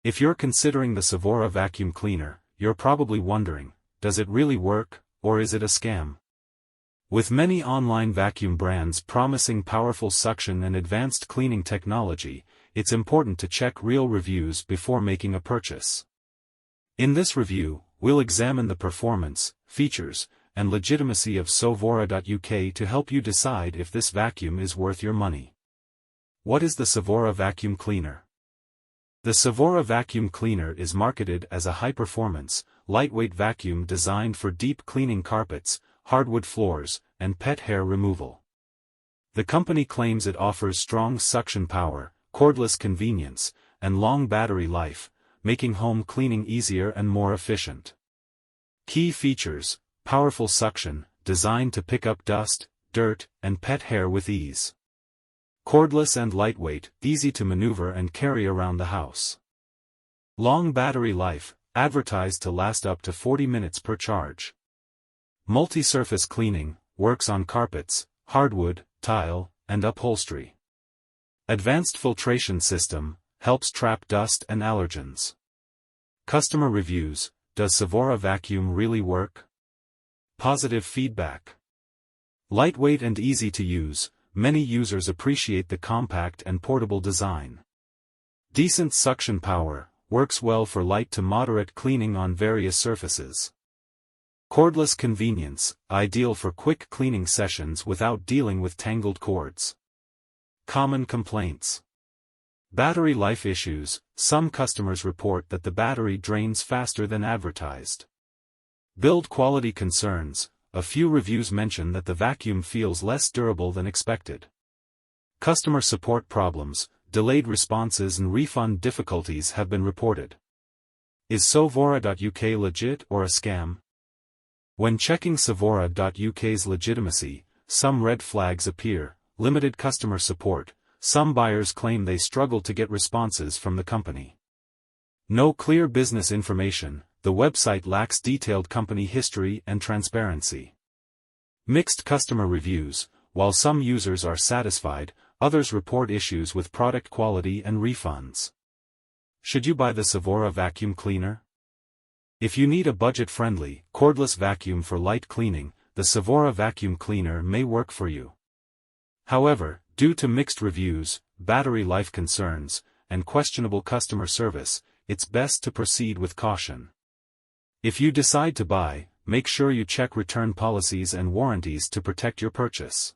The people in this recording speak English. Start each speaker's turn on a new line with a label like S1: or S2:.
S1: If you're considering the Sovora vacuum cleaner, you're probably wondering, does it really work, or is it a scam? With many online vacuum brands promising powerful suction and advanced cleaning technology, it's important to check real reviews before making a purchase. In this review, we'll examine the performance, features, and legitimacy of Sovora.uk to help you decide if this vacuum is worth your money. What is the Sovora Vacuum Cleaner? The Sovora Vacuum Cleaner is marketed as a high-performance, lightweight vacuum designed for deep cleaning carpets, hardwood floors, and pet hair removal. The company claims it offers strong suction power, cordless convenience, and long battery life, making home cleaning easier and more efficient. Key features: powerful suction, designed to pick up dust, dirt, and pet hair with ease. Cordless and lightweight, easy to maneuver and carry around the house. Long battery life, advertised to last up to 40 minutes per charge. Multi-surface cleaning, works on carpets, hardwood, tile, and upholstery. Advanced filtration system, helps trap dust and allergens. Customer reviews: does Sovora vacuum really work? Positive feedback. Lightweight and easy to use, many users appreciate the compact and portable design. Decent suction power, works well for light to moderate cleaning on various surfaces. Cordless convenience, ideal for quick cleaning sessions without dealing with tangled cords. Common complaints. Battery life issues: some customers report that the battery drains faster than advertised. Build quality concerns: a few reviews mention that the vacuum feels less durable than expected. Customer support problems: delayed responses and refund difficulties have been reported. Is Sovora.uk legit or a scam? When checking Sovora.uk's legitimacy, some red flags appear: limited customer support. Some buyers claim they struggle to get responses from the company. No clear business information. The website lacks detailed company history and transparency. Mixed customer reviews: while some users are satisfied, others report issues with product quality and refunds. Should you buy the Sovora vacuum cleaner? If you need a budget-friendly, cordless vacuum for light cleaning, the Sovora vacuum cleaner may work for you. However, due to mixed reviews, battery life concerns, and questionable customer service, it's best to proceed with caution. If you decide to buy, make sure you check return policies and warranties to protect your purchase.